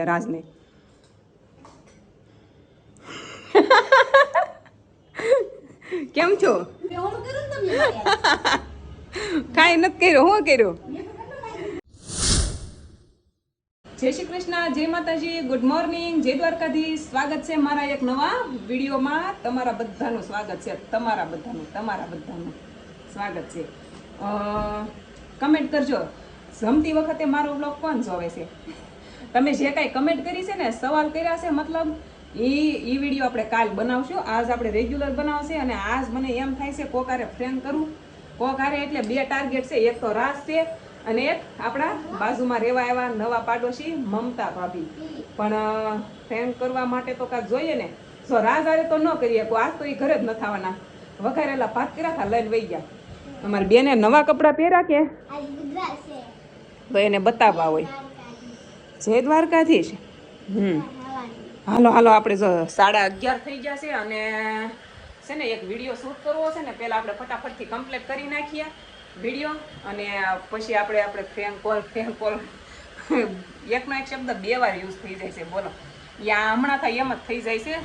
રાજને કેમ છો? કાંઈ નથી કર્યો. શું કર્યો? જય શ્રી કૃષ્ણ, જય માતાજી, ગુડ મોર્નિંગ, જય દ્વારકાધીશ. સ્વાગત છે મારા એક નવા વિડીયોમાં. તમારા બધાનું સ્વાગત છે. તમારા બધાનું સ્વાગત છે. કમેન્ટ કરજો. જમતી વખતે મારો બ્લોગ કોણ જોવે છે? તમે જે કાંઈ કમેન્ટ કરી છે ને, સવાલ કર્યા છે, મતલબ એ વિડીયો આપણે કાલ બનાવશું. આજ આપણે રેગ્યુલર બનાવશે. અને આજ મને એમ થાય છે કોકારે ફ્રેન્ડ કરું. કોકારે એટલે બે ટાર્ગેટ છે. એક તો રાસ છે અને એક આપણા બાજુમાં રહેવા આવ્યા નવા પાડોશી મમતા ભાભી. પણ ફ્રેન્ડ કરવા માટે તો કાંઈક જોઈએ ને. જો રાજ આરે તો ન કરીએ. આજ તો એ ઘરે જ નથી આવવાના. વઘારેલા ભાત કર્યા હતા, લઈને વહી ગયા. અમારી બેને નવા કપડાં પહેર્યા કે તો એને બતાવવા હોય. જય દ્વારકાધીશ. હાલો આપણે જો 11:30 થઈ ગયા છે. અને છે ને એક વિડીયો શૂટ કરવો છે ને, પહેલાં આપણે ફટાફટથી કમ્પ્લીટ કરી નાખીએ વિડીયો. અને પછી આપણે ફ્રેન્ક કોલ એકનો એક શબ્દ 2 વાર યુઝ થઈ જાય છે. બોલો, યા હમણાં થાય એમ જ થઈ જાય છે.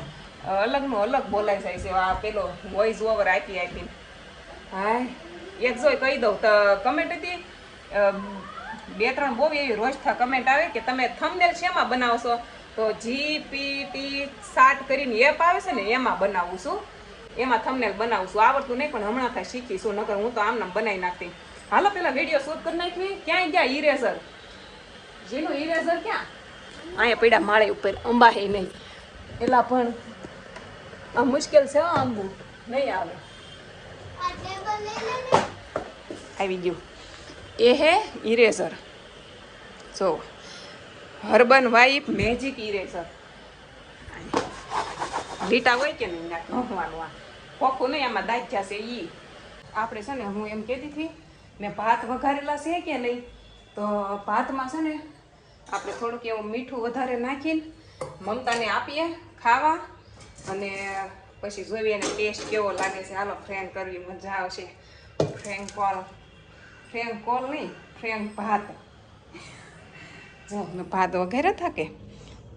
અલગનું અલગ બોલાઈ જાય છે. આ પેલો વોઇસ ઓવર આપી. હા, એક જોઈ કહી દઉં તો કમેન્ટ હતી 2-3 બહુ એવી રોજ કમેન્ટ આવે કે તમે થંબનેલ શેમાં બનાવશો? તો GPT 7 કરીને એપ આવે છે ને, એમાં બનાવું છું. એમાં થંબનેલ બનાવું છું. આવડતું નહીં પણ હમણાં થાય શીખીશું. નકર હું તો આમને બનાવી નાખતી. હાલો પેલા વિડીયો શૂટ કરી નાખવી. ક્યાંય ગયા ઇરેઝર? જેનું ઇરેઝર ક્યાં? અહીંયા પડ્યા માળે ઉપર. અંબાહે નહીં એટલા પણ આ મુશ્કેલ છે. આંબુ નહીં આવે. આવી ગયું. એ હે ઇરેઝર. જો હર્બન વાઇપ મેજિક ઇરેઝર. લીટા હોય કે નહીં નાખવાનું. ખોખું નહીં, આમાં દાખ્યા છે ઈ. આપણે છે ને, હું એમ કહેતી હતી મેં ભાત વઘારેલા છે કે નહીં, તો ભાતમાં છે ને આપણે થોડુંક એવું મીઠું વધારે નાખીને મમતાને આપીએ ખાવા. અને પછી જોઈએ એને ટેસ્ટ કેવો લાગે છે. હાલો ફ્રેન્ક કરવી, મજા આવશે. ફ્રેન્ક કોલ નહીં, ફ્રેન્ક ભાત. જો મેં ભાત વગેરે થાકે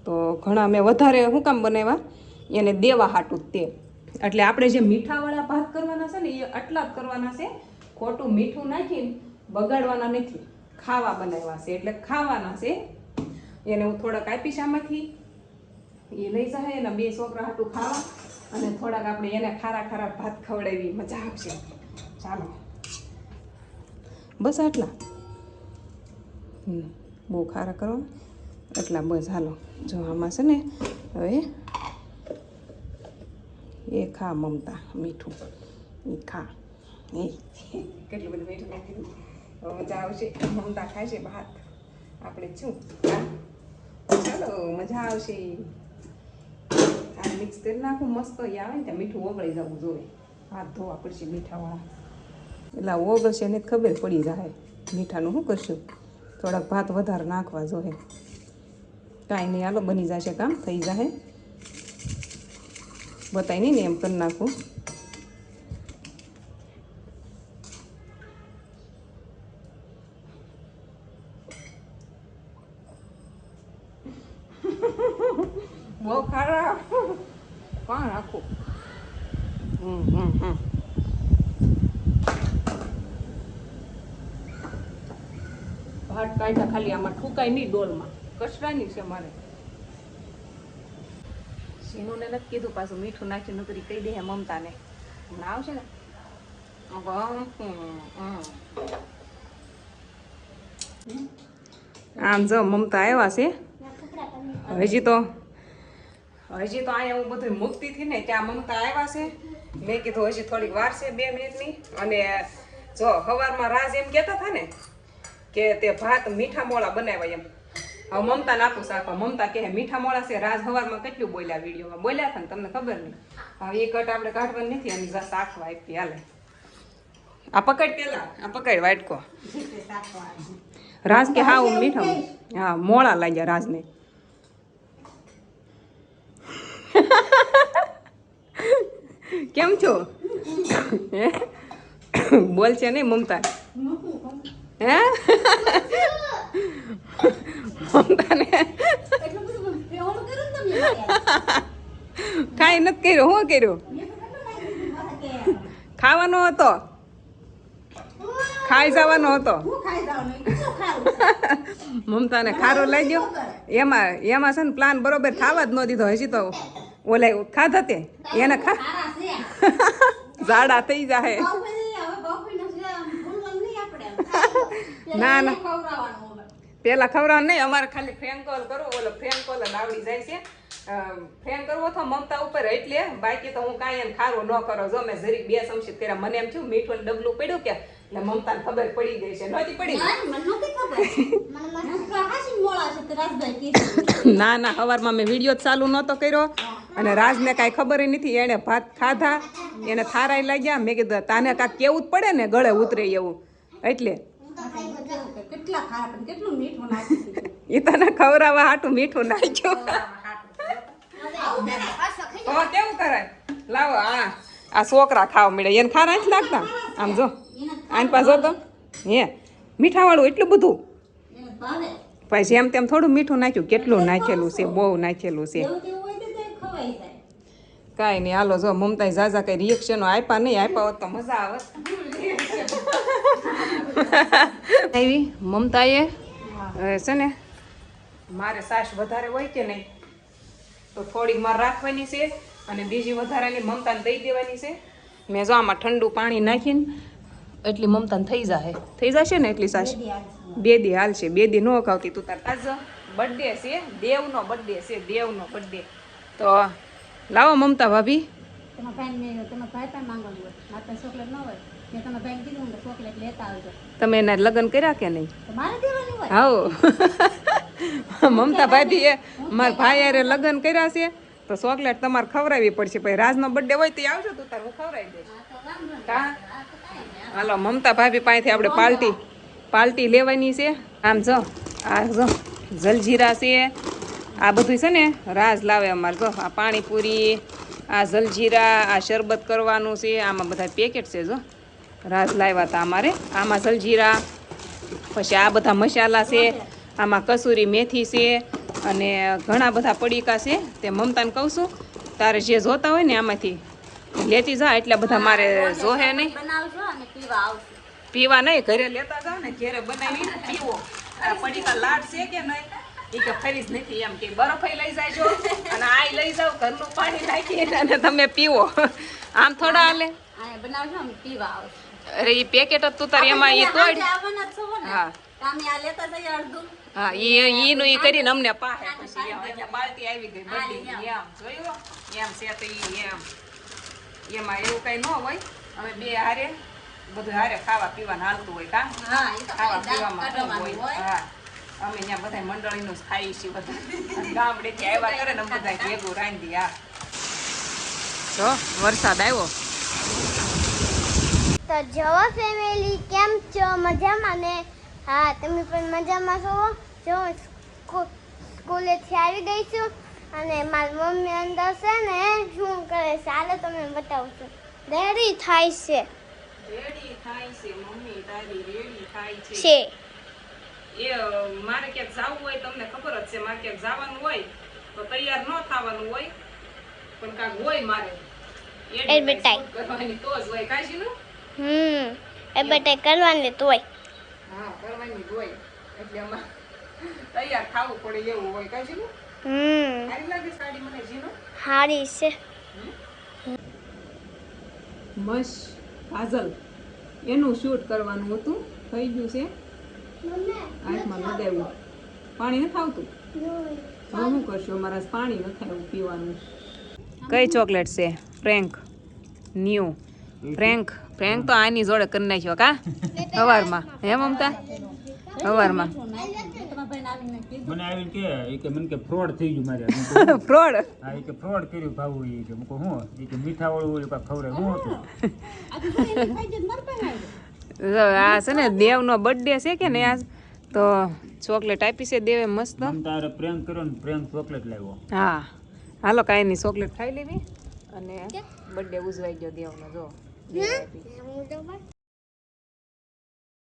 તો ઘણા મેં વધારે શું કામ બનાવ્યા, એને દેવા હાટું તેલ. એટલે આપણે જે મીઠાવાળા ભાત કરવાના છે ને, એ આટલા જ કરવાના છે. ખોટું મીઠું નાખીને બગાડવાના નથી. ખાવા બનાવ્યા છે એટલે ખાવાના છે. એને હું થોડાક આપીશ આમાંથી, એ લઈ જાય. એના 2 છોકરા હાટું ખાવા. અને થોડાક આપણે એને ખારા ભાત ખવડાવી, મજા આવશે. ચાલો બસ આટલા. બહુ ખારા કરો એટલા બસ. હાલો જો આમાં છે ને, હવે એ ખા મમતા મીઠું. એ ખા. એ કેટલું બધું મીઠું નાખી દીધું. મજા આવશે. મમતા ખાય છે ભાત. આપણે શું ચાલો મજા આવશે. આ મિક્સ કરી નાખું મસ્ત. એ આવે ને ત્યાં મીઠું ઓગળી જવું જોઈએ. હાથ ધોવા પડશે મીઠાવાળા. એટલે ઓગળશે ને ખબર પડી જાય. મીઠાનું શું કરશું? થોડાક ભાત વધારે નાખવા જોઈએ. કાંઈ નહીં, હાલો બની જશે. કામ થઈ જાય. બતાવી નહીં ને એમ કરી નાખું. બહુ ખારા કોણ રાખું? ભાત કાઢ્યા ખાલી. આમાં ઠુકાય નહીં. ડોલમાં કચરાની છે મારે. સીનુને નથી કીધું પાછું મીઠું નાખ્યું, નકરી કહી દે મમતાને. હમણાં આવશે ને. આમ જો મમતા આવ્યા છે. હજી તો અહીંયા હું બધું મૂકતી હતી ને, ત્યાં મમતા આવ્યા છે. મેં કીધું હજી થોડીક વાર છે, 2 મિનિટની. અને જો સવારમાં રાજ એમ કહેતા હતા ને કે તે ભાત મીઠા મોળા બનાવ્યા એમ. હવે મમતા નાખું શાકવા. મમતા કહે મીઠા મોળા છે. રાજ સવારમાં કેટલું બોલ્યા, વિડીયોમાં બોલ્યા હતા ને, તમને ખબર નહીં. હવે એ કટ આપણે કાઢવાની નથી. અને શાકવા આપી. હાલે આ પકડ પેલા, આ પકડ વાટકો. રાજ કે હા હું મીઠા, હા મોળા લાગ્યા રાજને. કેમ છો? બોલ છે નહીં મમતા? હે મમતાને કાંઈ નથી કર્યું. શું કર્યું? ખાવાનો હતો, ખાઈ જવાનો હતો. મમતાને ખારો લઈ ગયો. એમાં છે ને પ્લાન બરોબર ખાવા જ ન દીધો. હજી તો ઓલે ખાધા તે એને ઝાડા થઈ જાય. ના ના પેલા ખવડાવવાનું નહીં. અમારે ખાલી ફ્રેન્કોલ કરવો. ઓલો ફ્રેન્કોલ જ આવડી જાય છે. ફ્રેન્ક કરવો તો મમતા ઉપર એટલે બાકી તો હું કાંઈ એને ખારું ન કરો. જો મેં જરીક 2 ચમચી કર્યા. મને એમ થયું મીઠું ડબલું પડ્યું કે એટલે મમતાને ખબર પડી ગઈ છે. નહોતી પડી. ના ના સવારમાં મેં વિડીયો ચાલુ નહોતો કર્યો અને રાજને કાંઈ ખબર નથી. એણે ભાત ખાધા, એને થારાય લાગ્યા. મેં કીધું તાને કાંઈક કેવું જ પડે ને ગળે ઉતરે એવું. એટલે એ તને ખવડાવવા હાટું મીઠું નાખ્યું. કેવું કરાય? લાવો આ છોકરા ખાવા મળે એને ખારા જ લાગતા. આમ જો આની પાસે જો તો હે મીઠા વાળું એટલું બધું. પછી જેમ તેમ થોડું મીઠું નાખ્યું. કેટલું નાખેલું છે, બહુ નાખેલું છે. કાંઈ નહીં હાલો. જો મમતા ઝાઝા કઈ રિએક્શનો આપ્યા નહીં. આપ્યા હોત તો મજા આવે. એવી મમતાએ છે ને મારે સાસ વધારે હોય કે નહીં તો થોડીક મારે રાખવાની છે અને બીજી વધારાની મમતાને દઈ દેવાની છે. મેં જો આમાં ઠંડુ પાણી નાખીને એટલી મમતાને થઈ જશે ને એટલી સાસ 2 દી હાલશે. 2 દી ન ખાવતી તું તાર તાજ બર્થડે છે, દેવનો બર્થડે છે, દેવનો બર્થડે. તો લાવો મમતા ભાભી. તમે એના લગ્ન કર્યા કે નહીં? હાઉ મમતા ભાભી એ મારા ભાઈ યારે લગ્ન કર્યા છે તો ચોકલેટ તમારે ખવડાવવી પડશે. પછી રાજનો બર્થડે હોય તો આવજો તું તાર હું ખવડાવી દઈશ. હાલો મમતા ભાભી પાસેથી આપણે પાર્ટી લેવાની છે. આમ જો આ જો જલજીરા છે, આ બધું છે ને રાજ લાવે અમારે. જો આ પાણીપુરી, આ જલજીરા, આ શરબત કરવાનું છે. આમાં બધા પેકેટ છે. જો રાજ લાવ્યા હતા અમારે. આમાં જલજીરા, પછી આ બધા મસાલા છે, આમાં કસૂરી મેથી છે અને ઘણા બધા પડીકા છે. તે મમતાને કહું છું તારે જે જોતા હોય ને આમાંથી લેતી જા. એટલા બધા મારે જોહે નહીં. પીવા નહીં, ઘરે લેતા જાવ ને. ઘરે બનાવી પીવો. આ પડીકા લાડ છે કે નહીં એ કે ફરી જ નથી. એમ કે બરફ લઈ જાયજો અને આ લઈ જાવ ઘરનું પાણી નાખી અને તમે પીવો. આમ થોડા હાલે. અરે એ પેકેટ જ તું તાર એમાં એ તોડ. હા હા ઈનું ઈ કરીને અમને પાહે પછી એટલે બાલટી આવી ગઈ બધી. એમ જોયું એમ છે તો એમ એમાં એવું કઈ ન હોય. હવે 2 હારે બધું હારે ખાવા પીવાનું હાલતું હોય. કા ખાવા પીવામાં હોય. હા અમે ત્યાં બધા મંડળીનું જ ખાઈ છીએ. બધા ગામડેથી આવ્યા કરે ને બધા ભેગું રાંધી. હા તો વરસાદ આવ્યો. તો જો ફેમિલી કેમ છો? મજામાં ને? હા તમે પણ મજામાં છો? જો સ્કૂલેથી આવી ગઈ છું અને મારી મમ્મી અંદર છે ને શું કરે છે હાલો તમને બતાવું છું. રેડી થાય છે. મમ્મી તારી રેડી થાય છે. એ મારે ક્યાંક જવું હોય તમને ખબર જ છે. મારે ક્યાંક જવાનું હોય તો તૈયાર ન થવાનું હોય પણ કાંક હોય મારે એ બટાઈ કરવાની તો જ હોય. કાશીનું એ બટાઈ કરવાની તો હોય. હા કરવાની જ હોય એટલે આમાં તૈયાર ખાવું પડે એવું હોય. કાશીનું સારી લાગે સાડી મને જીનો? હારી છે. મસ્ત કાજલ એનું શૂટ કરવાનું હતું. થઈ ગયું છે. આંખમાં લગાવ્યું. પાણી નથી આવતું. હવે શું કરશો? મારા પાણી નથી આવ્યું પીવાનું. કઈ ચોકલેટ છે? ફ્રેન્ક ન્યુ ફ્રેન્ક તો આની જોડે કરી નાખ્યો કા સવારમાં. હે મમતા સવારમાં મને આવીને કે મને કે ફ્રોડ થઈ ગયું મારે. ફ્રોડ? હા એ કે ફ્રોડ કર્યું ભાવું. એ કે મુકો હું એ કે મીઠા વાળું ઓલું કાંઈક ખવડાય હું હતું. આ છે ને દેવનો બર્થડે છે કે ને આજ તો ચોકલેટ આપી છે દેવે મસ્ત. તારે પ્રેમ કર્યો ને પ્રેમ ચોકલેટ લાવ્યો. હા હાલો કાંઈ નહીં ચોકલેટ ખાઈ લેવી અને બર્થડે ઉજવાઈ ગયો દેવનો. જો